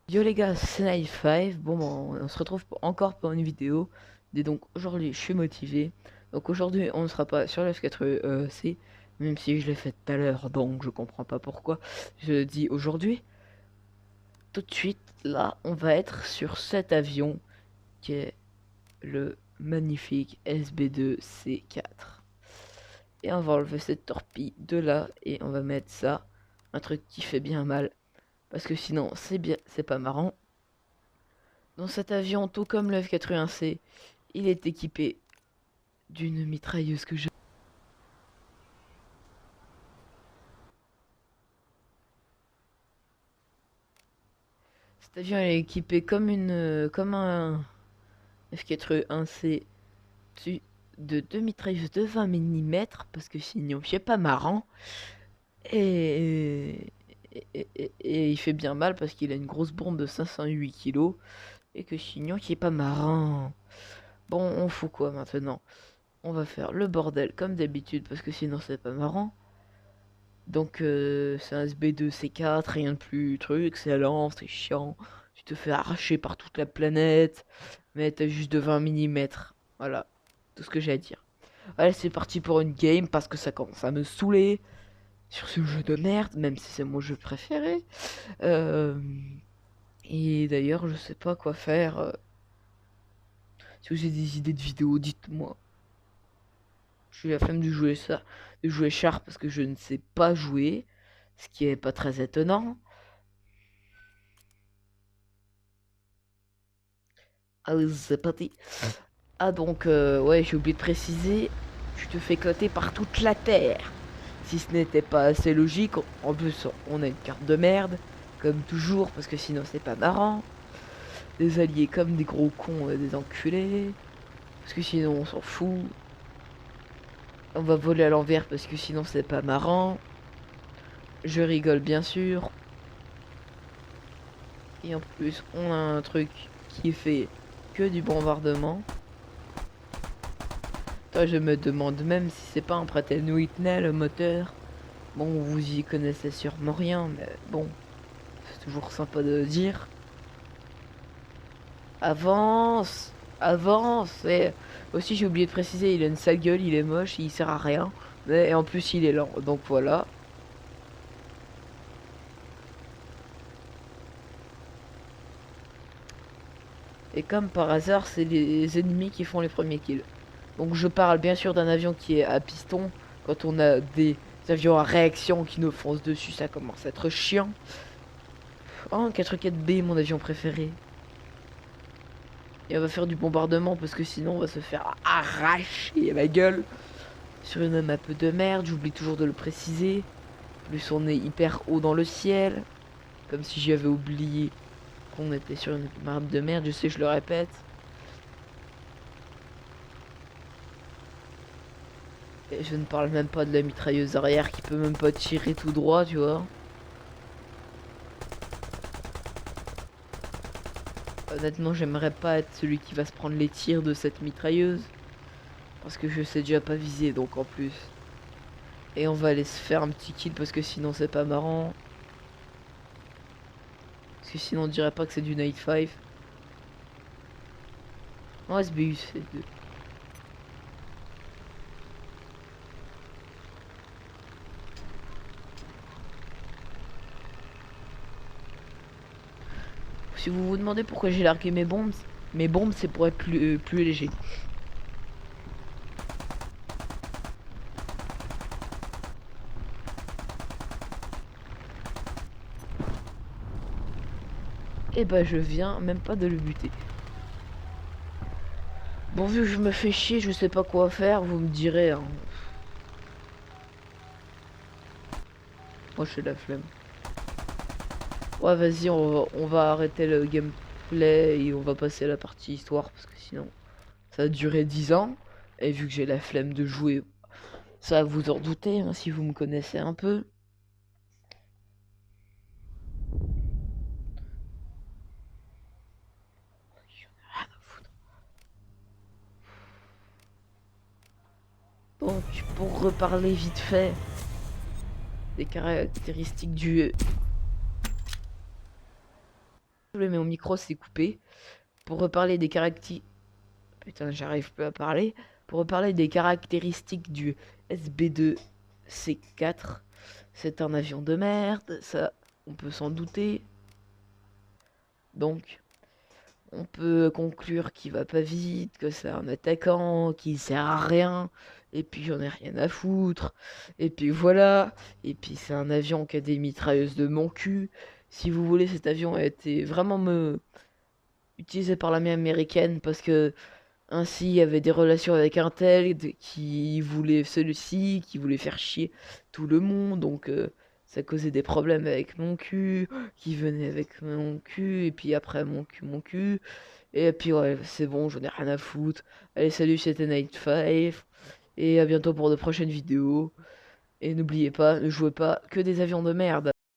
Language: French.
Yo les gars, c'est Night 5. On se retrouve encore pour une vidéo. Et donc aujourd'hui, je suis motivé. Donc aujourd'hui, on ne sera pas sur le F4C, même si je l'ai fait tout à l'heure, donc je comprends pas pourquoi. Je dis aujourd'hui, tout de suite, là, on va être sur cet avion qui est le magnifique SB2C4. Et on va enlever cette torpille de là et on va mettre ça, un truc qui fait bien mal, parce que sinon c'est pas marrant. Dans cet avion, tout comme le F-81C, il est équipé d'une mitrailleuse que je... Cet avion est équipé comme un F-81C de deux mitrailleuses de 20 mm, parce que sinon c'est pas marrant. Et, et il fait bien mal parce qu'il a une grosse bombe de 508 kilos et que sinon c'est pas marrant. Bon, on fout quoi maintenant? On va faire le bordel comme d'habitude parce que sinon c'est pas marrant. Donc c'est un SB2C4, rien de plus truc, c'est lent, c'est chiant. Tu te fais arracher par toute la planète, mais t'as juste de 20 mm. Voilà, tout ce que j'ai à dire. Allez, c'est parti pour une game parce que ça commence à me saouler sur ce jeu de merde, même si c'est mon jeu préféré. Euh, et d'ailleurs, je sais pas quoi faire. Si vous avez des idées de vidéos, dites-moi. J'ai la flemme de jouer ça, de jouer char parce que je ne sais pas jouer, ce qui est pas très étonnant. Allez, c'est parti. Ah donc, ouais, j'ai oublié de préciser, tu te fais éclater par toute la Terre. Si ce n'était pas assez logique, en plus on a une carte de merde, comme toujours, parce que sinon c'est pas marrant. Des alliés comme des gros cons, des enculés, parce que sinon on s'en fout. On va voler à l'envers parce que sinon c'est pas marrant. Je rigole bien sûr. Et en plus on a un truc qui fait que du bombardement. Toi, je me demande même si c'est pas un Pratt & Whitney le moteur. Bon, vous y connaissez sûrement rien, mais bon, c'est toujours sympa de le dire. Avance, avance. Et aussi, j'ai oublié de préciser, il a une sale gueule, il est moche, il sert à rien. Mais en plus, il est lent, donc voilà. Et comme par hasard, c'est les ennemis qui font les premiers kills. Donc je parle bien sûr d'un avion qui est à piston. Quand on a des avions à réaction qui nous foncent dessus, ça commence à être chiant. Oh, 4-4B, mon avion préféré. Et on va faire du bombardement parce que sinon on va se faire arracher la gueule sur une map de merde. J'oublie toujours de le préciser. En plus on est hyper haut dans le ciel. Comme si j'avais oublié qu'on était sur une map de merde. Je sais, je le répète. Et je ne parle même pas de la mitrailleuse arrière qui peut même pas tirer tout droit, tu vois. Honnêtement, j'aimerais pas être celui qui va se prendre les tirs de cette mitrailleuse. Parce que je sais déjà pas viser, donc en plus. Et on va aller se faire un petit kill parce que sinon c'est pas marrant. Parce que sinon on dirait pas que c'est du Night 5. Non, SBU c'est 2. Si vous vous demandez pourquoi j'ai largué mes bombes c'est pour être plus léger. Et bah je viens même pas de le buter. Bon, vu que je me fais chier, je sais pas quoi faire, vous me direz, hein. Moi j'ai la flemme. Ouais, vas-y, on va arrêter le gameplay et on va passer à la partie histoire parce que sinon ça a duré 10 ans. Et vu que j'ai la flemme de jouer, ça vous en doutez, hein, si vous me connaissez un peu. Donc, pour reparler vite fait des caractéristiques Mais mon micro s'est coupé. Pour reparler des caractéristiques... Putain, j'arrive plus à parler. Pour reparler des caractéristiques du SB2C4, c'est un avion de merde, ça, on peut s'en douter. Donc, on peut conclure qu'il va pas vite, que c'est un attaquant, qu'il sert à rien, et puis j'en ai rien à foutre, et puis voilà, et puis c'est un avion qui a des mitrailleuses de mon cul. Si vous voulez, cet avion a été vraiment utilisé par l'armée américaine parce que ainsi il y avait des relations avec un tel qui voulait celui-ci, qui voulait faire chier tout le monde, donc ça causait des problèmes avec mon cul, qui venait avec mon cul, et puis après mon cul, et puis ouais, c'est bon, j'en ai rien à foutre. Allez, salut, c'était Night 5, et à bientôt pour de prochaines vidéos. Et n'oubliez pas, ne jouez pas que des avions de merde.